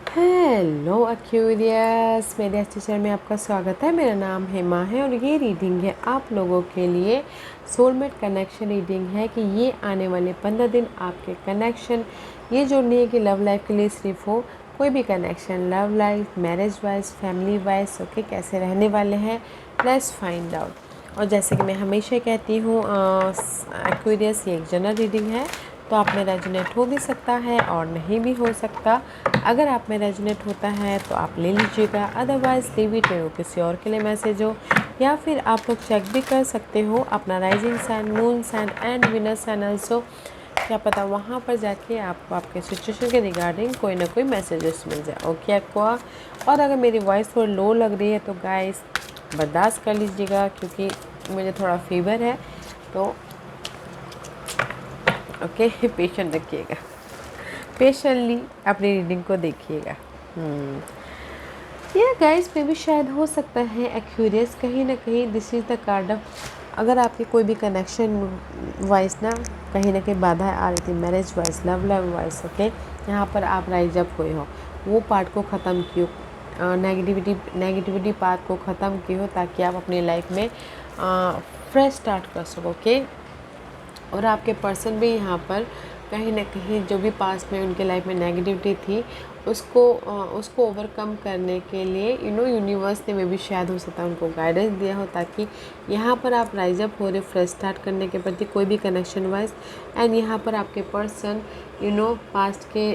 Hello Aquarius, मेरे अच्छे channel में आपका स्वागत है। मेरा नाम हेमा है और ये रीडिंग है आप लोगों के लिए सोलमेट कनेक्शन रीडिंग है कि ये आने वाले 15 दिन आपके कनेक्शन, ये जो नहीं है कि लव लाइफ के लिए सिर्फ हो, कोई भी connection love life, marriage wise, family wise, okay, कैसे रहने वाले हैं, लेट्स फाइंड आउट। और जैसे कि मैं हमेशा कहती हूँ एक्वेरियस, ये एक जनरल रीडिंग है, तो आप में रेजोनेट हो भी सकता है और नहीं भी हो सकता। अगर आप में रेजोनेट होता है तो आप ले लीजिएगा, अदरवाइज़ लीव इट है, वो किसी और के लिए मैसेज हो। या फिर आप लोग चेक भी कर सकते हो अपना rising sign, moon sign and winner sign also. क्या पता वहाँ पर जाके आपको आपके सिचुएशन के रिगार्डिंग कोई ना कोई मैसेजेस मिल जाए, ओके एक्वा। और अगर मेरी वॉइस थोड़ी लो लग रही है तो गाइस बर्दाश्त कर लीजिएगा, क्योंकि मुझे थोड़ा फीवर है, तो ओके पेशेंट रखिएगा, पेशेंटली अपनी रीडिंग को देखिएगा। ये गाइस में भी शायद हो सकता है एक्यूरियस, कहीं ना कहीं this is the card of, अगर आपके कोई भी कनेक्शन वाइज ना कहीं ना कहीं बाधा आ रही थी, marriage wise, love wise, okay, यहाँ पर आप राइज अप हुए हो, वो पार्ट को ख़त्म किए हो, नेगेटिविटी पार्ट को ख़त्म किए हो, ताकि आप अपनी लाइफ में फ्रेश स्टार्ट कर सको, ओके। और आपके पर्सन भी यहाँ पर कहीं ना कहीं जो भी पास्ट में उनके लाइफ में नेगेटिविटी थी, उसको ओवरकम करने के लिए यूनिवर्स ने में भी शायद हो सकता है उनको गाइडेंस दिया हो, ताकि यहाँ पर आप राइज अप हो रहे, फ्रेश स्टार्ट करने के प्रति कोई भी कनेक्शन वाइज। एंड यहाँ पर आपके पर्सन पास्ट के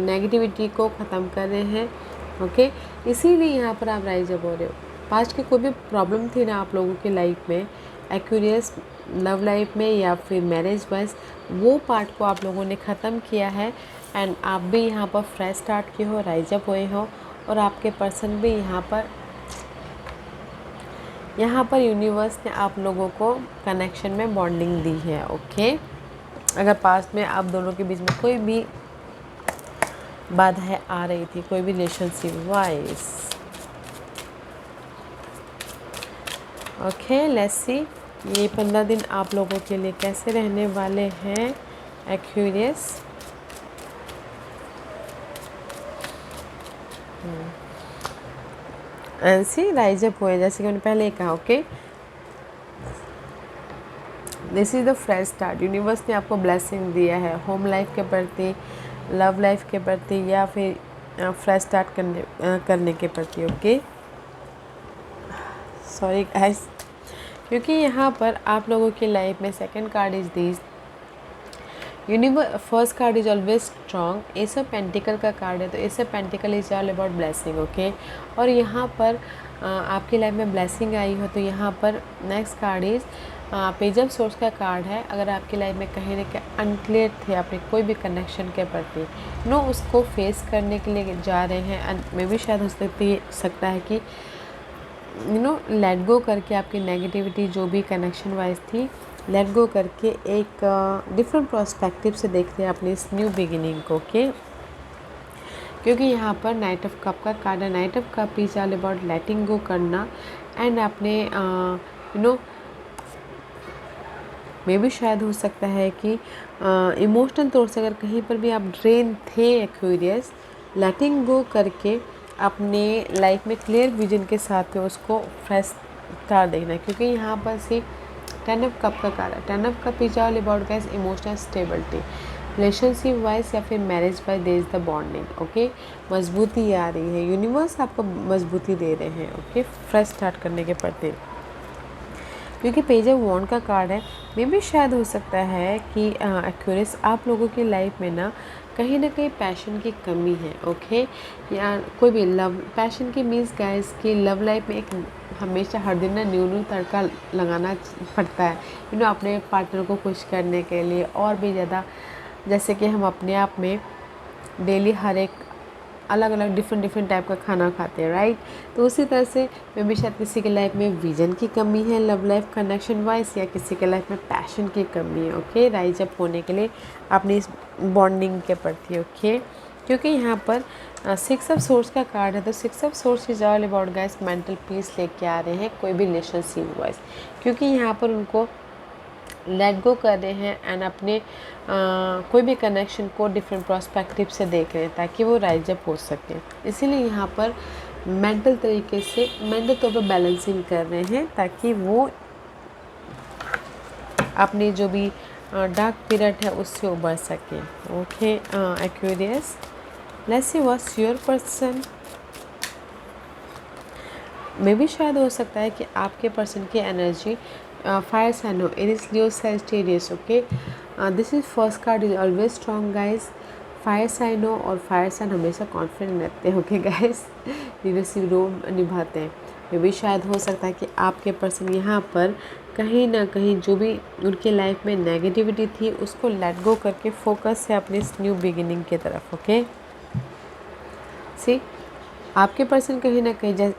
नेगेटिविटी को ख़त्म कर रहे हैं, ओके। इसीलिए यहाँ पर आप राइज अप हो रहे हो। पास्ट की कोई भी प्रॉब्लम थी ना आप लोगों की लाइफ में, एक्यूरियस, लव लाइफ में या फिर मैरिज वाइज, वो पार्ट को आप लोगों ने ख़त्म किया है। एंड आप भी यहाँ पर फ्रेश स्टार्ट किए हो, राइज अप हुए हो। और आपके पर्सन भी यहाँ पर यूनिवर्स ने आप लोगों को कनेक्शन में बॉन्डिंग दी है, ओके। अगर पास्ट में आप दोनों के बीच में कोई भी बाधाएं आ रही थी, कोई भी रिलेशनशिप वाइज, ओके, लेट्स सी ये 15 दिन आप लोगों के लिए कैसे रहने वाले हैं Aquarius. And see rise up हुए, जैसे कि मैंने पहले ही कहा, okay, this is the fresh start. Universe ने आपको ब्लेसिंग दिया है होम लाइफ के प्रति, लव लाइफ के प्रति, या फिर फ्रेश स्टार्ट करने के प्रति, ओके। सॉरी गाइस, क्योंकि यहाँ पर आप लोगों की लाइफ में second card is this first card is always strong. S of pentacle का कार्ड है, तो S of pentacle is all about blessing, okay. और यहाँ पर आपकी लाइफ में ब्लेसिंग आई हो, तो यहाँ पर next card is page of source का कार्ड है। अगर आपकी लाइफ में कहीं ना कहीं अनक्लियर थे अपने कोई भी कनेक्शन के प्रति, उसको फेस करने के लिए जा रहे हैं, एंड मे भी शायद हो सकता है कि लेट गो करके आपकी नेगेटिविटी जो भी कनेक्शन वाइज थी, लेट गो करके एक डिफरेंट पर्सपेक्टिव से देखते हैं अपनी इस न्यू बिगिनिंग को, ओके। क्योंकि यहाँ पर नाइट ऑफ कप का कार्ड है। Knight of cup is all about letting go करना, एंड अपने मे भी शायद हो सकता है कि इमोशनल तौर से अगर कहीं पर भी आप ड्रेन थे एक्वेरियस, लेटिंग गो करके अपने लाइफ में क्लियर विजन के साथ में उसको फ्रेश स्टार्ट देखना है। क्योंकि यहाँ पर सिर्फ 10 ऑफ कप का कार्ड है। 10 of cup is all about guys emotional stability, relationship wise या फिर marriage wise, there is the bonding, okay. मजबूती आ रही है, यूनिवर्स आपको मजबूती दे रहे हैं, ओके, फ्रेश स्टार्ट करने के प्रति। क्योंकि पेज ऑफ वॉन्ड का कार्ड है, मे भी शायद हो सकता है कि एक्यूरेस आप लोगों की लाइफ में ना कहीं पैशन की कमी है, ओके। या कोई भी लव पैशन की मीन्स गाइस कि लव लाइफ में एक हमेशा हर दिन ना न्यू तड़का लगाना पड़ता है, अपने पार्टनर को खुश करने के लिए और भी ज़्यादा। जैसे कि हम अपने आप में डेली हर एक अलग अलग डिफरेंट टाइप का खाना खाते हैं, राइट। तो उसी तरह से मे भी शायद किसी के लाइफ में विजन की कमी है लव लाइफ कनेक्शन वाइज, या किसी के लाइफ में पैशन की कमी है, ओके, राइज अप होने के लिए अपनी इस बॉन्डिंग के प्रति, ओके। क्योंकि यहाँ पर 6 ऑफ सोर्स का कार्ड है, तो 6 of source is all about guys mental peace लेके आ रहे हैं कोई भी रिलेशनशिप वाइज। क्योंकि यहाँ पर उनको लेट गो कर रहे हैं एंड अपने कोई भी कनेक्शन को डिफरेंट पर्सपेक्टिव से देख रहे हैं ताकि वो राइज अप हो सके। इसीलिए यहाँ पर मेंटल तरीके से मेंटल तौर पर बैलेंसिंग कर रहे हैं ताकि वो अपनी जो भी डार्क पीरियड है उससे उबर सके। Okay Aquarius, let's see what's your person. Maybe शायद हो सकता है कि आपके पर्सन की एनर्जी फायर साइन हो, Aries, Leo, Sagittarius. Okay, this is first card is always strong guys. Fire sign हो और फायर साइन हमेशा कॉन्फिडेंट रहते हैं। ओके गाइज, लीडरशिप रोल निभाते हैं। मे भी शायद हो सकता है कि आपके पर्सन यहाँ पर कहीं ना कहीं जो भी उनके लाइफ में नेगेटिविटी थी उसको लेट गो करके फोकस है अपने इस न्यू बिगिनिंग की तरफ। ओके सी, आपके पर्सन कहीं ना कहीं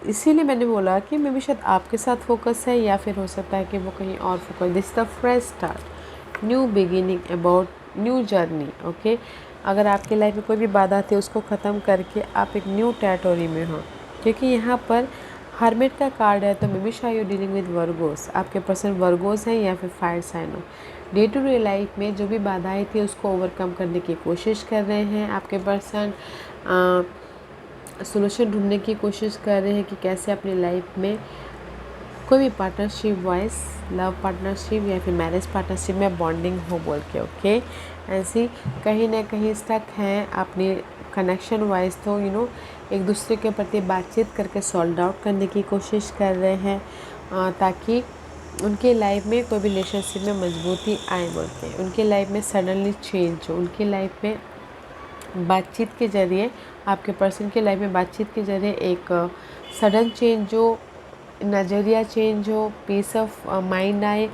इसीलिए मैंने बोला कि मे भी शायद आपके साथ फोकस है या फिर हो सकता है कि वो कहीं और focus. This the fresh start, new beginning, about new journey. Okay, अगर आपके लाइफ में कोई भी बाधा थी उसको ख़त्म करके आप एक न्यू टेरिटोरी में हो, क्योंकि यहाँ पर हर्मिट का कार्ड है। तो मे बी शायद यू डीलिंग विद वर्गोस, आपके पर्सन वर्गोस हैं या फिर फायर साइन हो। डे टू डे लाइफ में जो भी बाधाएं थी उसको ओवरकम करने की कोशिश कर रहे हैं। आपके पर्सन सोल्यूशन ढूंढने की कोशिश कर रहे हैं कि कैसे अपनी लाइफ में कोई भी पार्टनरशिप वाइज, लव पार्टनरशिप या फिर मैरिज पार्टनरशिप में बॉन्डिंग हो बोल के। ओके, ऐसी कहीं ना कहीं स्टक हैं अपनी कनेक्शन वाइज, तो एक दूसरे के प्रति बातचीत करके सॉल्व आउट करने की कोशिश कर रहे हैं ताकि उनके लाइफ में कोई भी रिलेशनशिप में मजबूती आए बोल के। उनके लाइफ में सडनली चेंज हो, उनके लाइफ में बातचीत के ज़रिए, आपके पर्सन के लाइफ में बातचीत के ज़रिए एक सडन चेंज हो, नज़रिया चेंज हो, पीस ऑफ माइंड आए,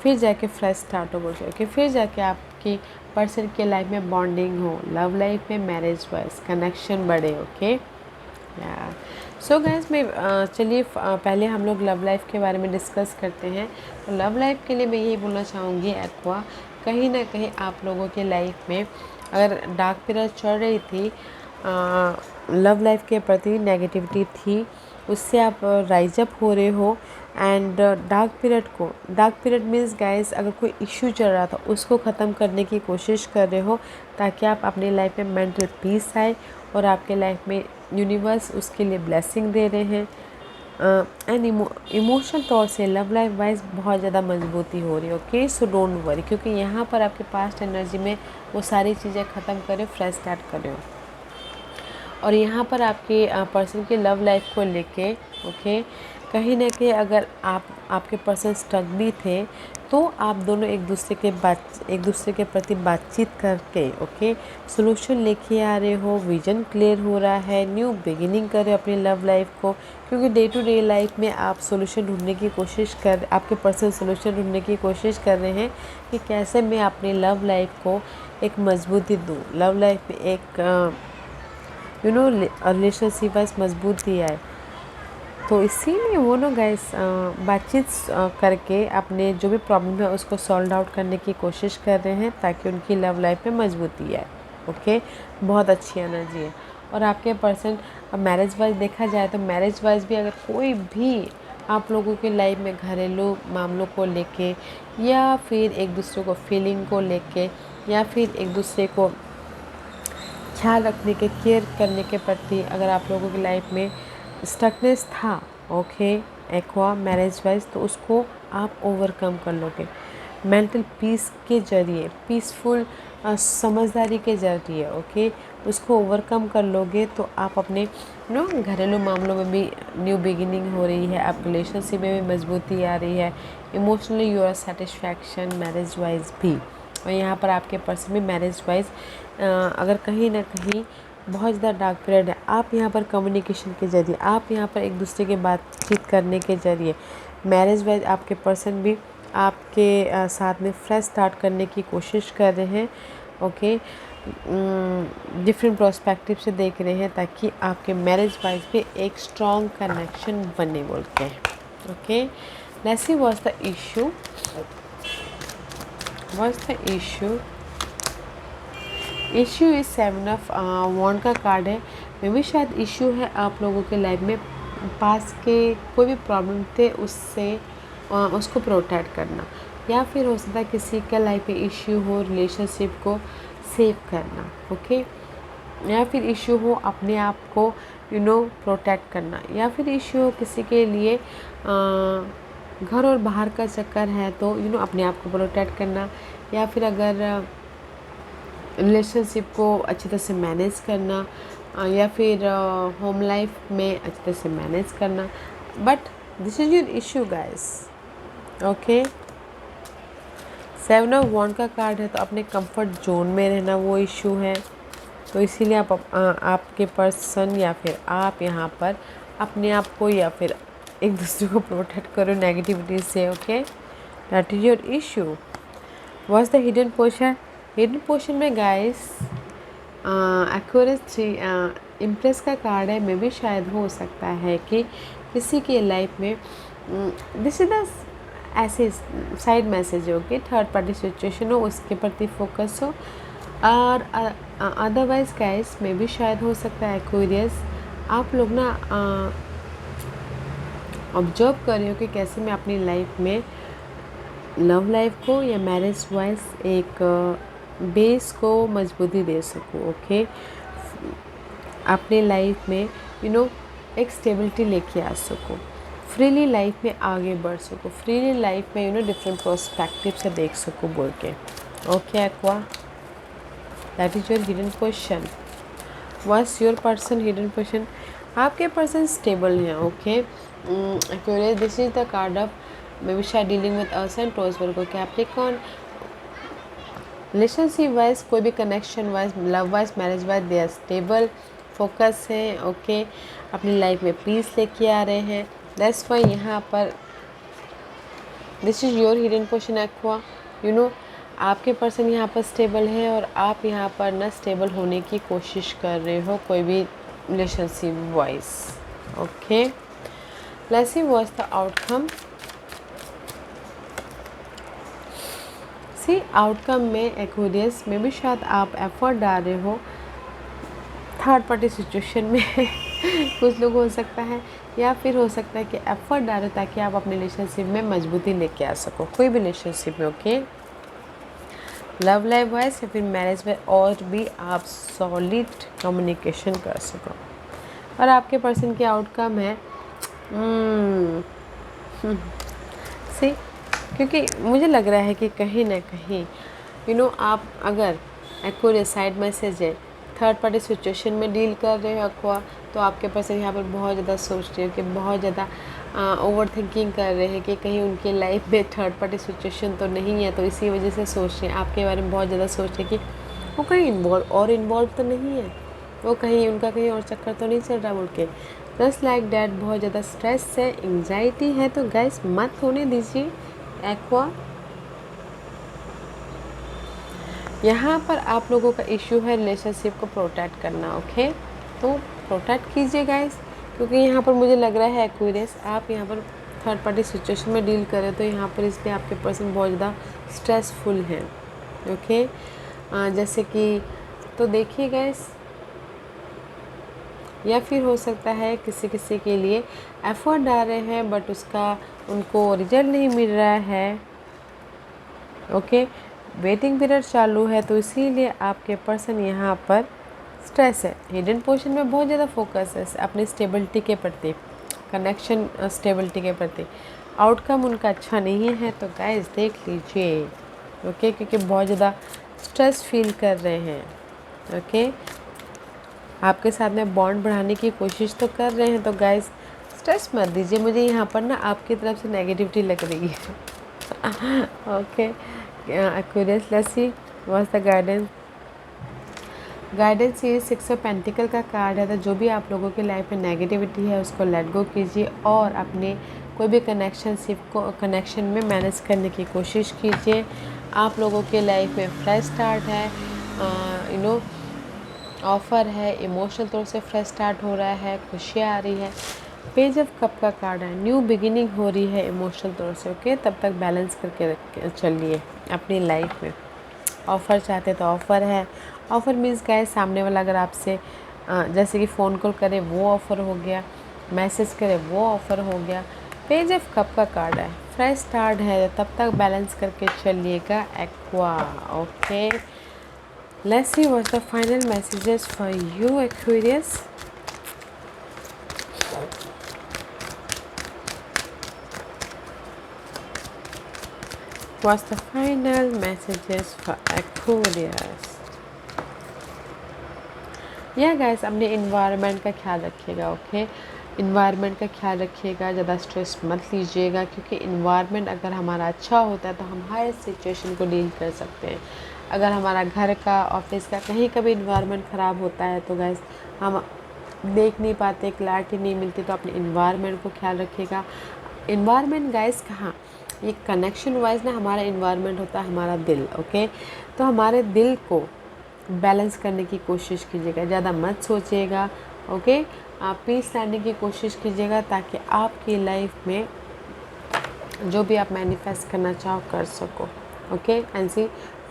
फिर जाके फ्रेश स्टार्ट हो बोलते। ओके, फिर जाके आपकी पर्सन के लाइफ में बॉन्डिंग हो, लव लाइफ में मैरिज वाइज कनेक्शन बढ़े। ओके यार, सो गाइस मैं चलिए पहले हम लोग लव लाइफ के बारे में डिस्कस करते हैं। तो लव लाइफ के लिए मैं यही बोलना चाहूँगी एक्वा, कहीं ना कहीं आप लोगों के लाइफ में अगर डार्क पीरियड चल रही थी, लव लाइफ के प्रति नेगेटिविटी थी, उससे आप राइज अप हो रहे हो and dark period means guys अगर कोई इश्यू चल रहा था उसको ख़त्म करने की कोशिश कर रहे हो ताकि आप अपनी लाइफ में मेंटल पीस आए और आपके लाइफ में यूनिवर्स उसके लिए ब्लेसिंग दे रहे हैं। एंड इमोशनल तौर से लव लाइफ वाइज बहुत ज़्यादा मजबूती हो रही है। ओके, सो डोंट वरी, क्योंकि यहाँ पर आपके पास्ट एनर्जी में वो सारी चीज़ें ख़त्म करें, फ्रेश स्टार्ट करें। और यहाँ पर आपके पर्सन की लव लाइफ को लेके ओके, कहीं ना कहीं अगर आपके पर्सन स्टक भी थे तो आप दोनों एक दूसरे के प्रति बातचीत करके ओके सोल्यूशन लेके आ रहे हो, विजन क्लियर हो रहा है, न्यू बिगिनिंग कर रहे हो अपनी लव लाइफ को। क्योंकि डे टू डे लाइफ में आप सोल्यूशन ढूंढने की कोशिश आपके पर्सन सोल्यूशन ढूंढने की कोशिश कर रहे हैं कि कैसे मैं अपनी लव लाइफ को एक मजबूती दूँ, लव लाइफ में एक रिलेशनशिप वाइज मजबूती आए। तो इसीलिए वो लोग गाइस बातचीत करके अपने जो भी प्रॉब्लम है उसको सॉल्व आउट करने की कोशिश कर रहे हैं ताकि उनकी लव लाइफ में मजबूती आए। ओके, बहुत अच्छी एनर्जी है। और आपके पर्सन मैरिज वाइज देखा जाए तो मैरिज वाइज भी अगर कोई भी आप लोगों के लाइफ में घरेलू मामलों को लेके या फिर एक दूसरे को फीलिंग को लेके या फिर एक दूसरे को ख्याल रखने के, केयर करने के प्रति अगर आप लोगों की लाइफ में स्टकनेस था ओके एक्वा मैरिज वाइज, तो उसको आप ओवरकम कर लोगे मेंटल पीस के ज़रिए, पीसफुल समझदारी के ज़रिए। ओके, उसको ओवरकम कर लोगे तो आप अपने घरेलू मामलों में भी न्यू बिगिनिंग हो रही है, आप रिलेशनशिप में भी मजबूती आ रही है, emotionally you are satisfaction marriage wise भी। और यहाँ पर आपके पर्सन में मैरिज वाइज अगर कहीं ना कहीं बहुत ज़्यादा डार्क पीरियड है, आप यहाँ पर कम्युनिकेशन के ज़रिए, आप यहाँ पर एक दूसरे के बातचीत करने के ज़रिए मैरिज वाइज आपके पर्सन भी आपके साथ में फ्रेश स्टार्ट करने की कोशिश कर रहे हैं। ओके, डिफरेंट प्रोस्पेक्टिव से देख रहे हैं ताकि आपके मैरिज वाइज भी एक स्ट्रॉन्ग कनेक्शन बने बोल के। Okay, let's see what's the issue, issue is 7 of wand का कार्ड है। मे भी शायद इशू है आप लोगों के लाइफ में पास के कोई भी प्रॉब्लम थे उससे उसको प्रोटेक्ट करना। या फिर हो सकता है किसी का लाइफ में इश्यू हो रिलेशनशिप को सेव करना, ओके। या फिर इश्यू हो अपने आप को प्रोटेक्ट करना, या फिर इश्यू हो किसी के लिए घर और बाहर का चक्कर है तो अपने आप को प्रोटेक्ट करना, या फिर अगर रिलेशनशिप को अच्छी तरह से मैनेज करना, या फिर होम लाइफ में अच्छी तरह से मैनेज करना। But this is your issue guys, okay. 7 of wand का कार्ड है तो अपने कंफर्ट जोन में रहना वो इशू है, तो इसीलिए आपके पर्सन या फिर आप यहाँ पर अपने आप को या फिर एक दूसरे को प्रोटेक्ट करो नेगेटिविटी से, okay. That is your issue. What's the hidden portion? Hidden portion में गाइस एक्वेरियस 3 इम्प्रेस का कार्ड है। मे भी शायद हो सकता है कि किसी के लाइफ में दिस इज द ऐसे साइड मैसेज हो कि थर्ड पार्टी सिचुएशन हो, उसके प्रति फोकस हो। और अदरवाइज गाइस में भी शायद हो सकता है एक्वेरियस आप लोग ना ऑब्जर्व कर रहे हो कि कैसे मैं अपनी लाइफ में लव लाइफ को या मैरिज वाइज एक बेस को मजबूती दे सकूँ, ओके। अपने लाइफ में एक स्टेबिलिटी लेके आ सकूँ, फ्रीली लाइफ में आगे बढ़ सकूँ, फ्रीली लाइफ में डिफरेंट पर्सपेक्टिव से देख सकूँ बोल के, okay Aqua. That is your hidden question. What's your person hidden question? आपके पर्सन स्टेबल हैं, okay. Aquarius this is the card of maybe शायद dealing with earth and Taurus Virgo Capricorn. Relationship wise कोई भी connection wise, love wise, marriage wise they are stable, focus है, okay. अपनी life में peace लेके आ रहे हैं। दैट्स वाई यहाँ पर this is your hidden question aqua. आपके पर्सन यहाँ पर स्टेबल है और आप यहाँ पर ना स्टेबल होने की कोशिश कर रहे हो कोई भी relationship wise, okay. Let's see what's the outcome. See outcome में एक्वेरियस में भी शायद आप एफर्ट डाल रहे हो थर्ड पार्टी सिचुएशन में कुछ लोग हो सकता है, या फिर हो सकता है कि एफर्ट डालो ताकि आप अपने रिलेशनशिप में मजबूती लेके आ सको, कोई भी रिलेशनशिप में, ओके। लव लाइफ वाइज या फिर मैरिज में और भी आप सॉलिड कम्युनिकेशन कर सको। और आपके पर्सन की आउटकम है सी, क्योंकि मुझे लग रहा है कि कहीं ना कहीं आप अगर एक्वेरियस साइड मैसेज है थर्ड पार्टी सिचुएशन में डील कर रहे हो एक्वा, तो आपके पर्सन यहाँ पर बहुत ज़्यादा सोच रहे हो कि बहुत ज़्यादा ओवर थिंकिंग कर रहे हैं कि कहीं उनके लाइफ में थर्ड पार्टी सिचुएशन तो नहीं है, तो इसी वजह से सोच रहे हैं आपके बारे में बहुत ज़्यादा सोच रहे हैं कि वो कहीं इन्वॉल्व तो नहीं है, वो कहीं उनका कहीं और चक्कर तो नहीं चल रहा बोल के, जस्ट लाइक डैट बहुत ज़्यादा स्ट्रेस है, एंग्जाइटी है। तो गाइस मत होने दीजिए एक्वा। यहाँ पर आप लोगों का इशू है रिलेशनशिप को प्रोटेक्ट करना, ओके। तो प्रोटेक्ट कीजिए गाइस, क्योंकि यहाँ पर मुझे लग रहा है एक्वेरियस आप यहाँ पर थर्ड पार्टी सिचुएशन में डील करें, तो यहाँ पर इसलिए आपके पर्सन बहुत ज़्यादा स्ट्रेसफुल हैं, ओके। जैसे कि तो देखिए गाइस, या फिर हो सकता है किसी के लिए एफर्ट डाल रहे हैं बट उसका उनको रिजल्ट नहीं मिल रहा है, ओके। वेटिंग पीरियड चालू है, तो इसीलिए आपके पर्सन यहाँ पर स्ट्रेस है। हिडन पोर्शन में बहुत ज़्यादा फोकस है अपनी स्टेबिलिटी के प्रति, कनेक्शन स्टेबिलिटी के प्रति। आउटकम उनका अच्छा नहीं है, तो गाइस देख लीजिए, ओके, क्योंकि बहुत ज़्यादा स्ट्रेस फील कर रहे हैं, ओके। आपके साथ में बॉन्ड बढ़ाने की कोशिश तो कर रहे हैं, तो गाइस स्ट्रेस मत दीजिए। मुझे यहाँ पर ना आपकी तरफ से नेगेटिविटी लग रही है, okay. Aquarius let's see what's the guidance. Guidance ये 6 ऑफ पेंटिकल का कार्ड है, तो जो भी आप लोगों की लाइफ में नेगेटिविटी है उसको लेट गो कीजिए और अपने कोई भी कनेक्शन में मैनेज करने की कोशिश कीजिए। आप लोगों के लाइफ में फ्रेश स्टार्ट है, ऑफ़र है, इमोशनल तौर से फ्रेश स्टार्ट हो रहा है, खुशियाँ आ रही है। पेज ऑफ कप का कार्ड है, न्यू बिगिनिंग हो रही है इमोशनल तौर से, ओके। तब तक बैलेंस करके चलिए अपनी लाइफ में। ऑफ़र चाहते तो ऑफ़र है, ऑफ़र मीन्स क्या है, सामने वाला अगर आपसे जैसे कि फ़ोन कॉल करे वो ऑफ़र हो गया, मैसेज करे वो ऑफ़र हो गया। पेज ऑफ कप का कार्ड है, फ्रेश स्टार्ट है, तब तक बैलेंस करके चलिएगा aqua. Okay, let's see what's the final messages for you Aquarius. What's the final messages for Aquarius? या गाइस, अपने इन्वायरमेंट का ख्याल रखिएगा। ओके, इन्वायरमेंट का ख्याल रखिएगा, ज़्यादा स्ट्रेस मत लीजिएगा, क्योंकि इन्वायरमेंट अगर हमारा अच्छा होता है तो हम हर सिचुएशन को डील कर सकते हैं। अगर हमारा घर का, ऑफिस का, कहीं का भी इन्वायरमेंट ख़राब होता है तो गाइस हम देख नहीं पाते, क्लैरिटी नहीं मिलती। तो अपने इन्वायरमेंट को ख्याल रखिएगा। इन्वायरमेंट गाइस कहाँ, ये कनेक्शन वाइज ना हमारा इन्वायरमेंट होता है हमारा दिल। ओके, तो हमारे दिल को बैलेंस करने की कोशिश कीजिएगा, ज़्यादा मत सोचिएगा। ओके, आप पीस लाने की कोशिश कीजिएगा ताकि आपकी लाइफ में जो भी आप मैनिफेस्ट करना चाहो कर सको। Okay, and see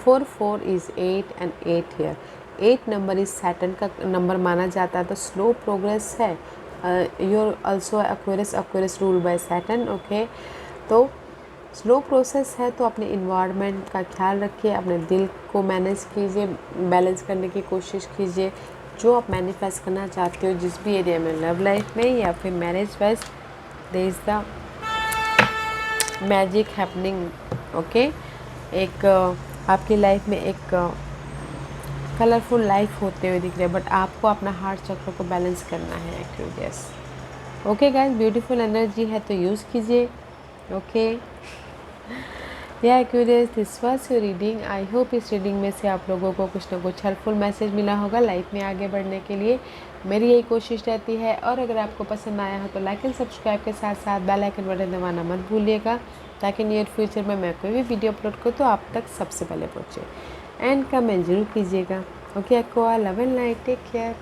4 is 8 and 8 here. 8 number is Saturn का नंबर माना जाता है, तो स्लो प्रोग्रेस है। Your also Aquarius rule by Saturn. Okay, तो स्लो प्रोसेस है, तो अपने इन्वायरमेंट का ख्याल रखिए, अपने दिल को मैनेज कीजिए, बैलेंस करने की कोशिश कीजिए। जो आप मैनिफेस्ट करना चाहते हो जिस भी एरिया में, लव लाइफ में या फिर marriage wise, there is the magic happening. Okay, एक आपकी लाइफ में एक कलरफुल लाइफ होते हुए दिख रहे हैं, बट आपको अपना हार्ट चक्र को बैलेंस करना है Aquarius. Okay guys, beautiful energy है तो यूज़ कीजिए। ओके या Aquarius, this was your reading. I hope इस रीडिंग में से आप लोगों को कुछ ना कुछ हेल्पफुल मैसेज मिला होगा लाइफ में आगे बढ़ने के लिए। मेरी यही कोशिश रहती है। और अगर आपको पसंद आया हो तो लाइक एंड सब्सक्राइब के साथ साथ बेल आइकन बटन दबाना मत भूलिएगा, ताकि नियर फ्यूचर में मैं कोई भी वीडियो अपलोड करूँ तो आप तक सबसे पहले पहुँचे। एंड कमेंट जरूर कीजिएगा। Okay aqua, love and light, take care.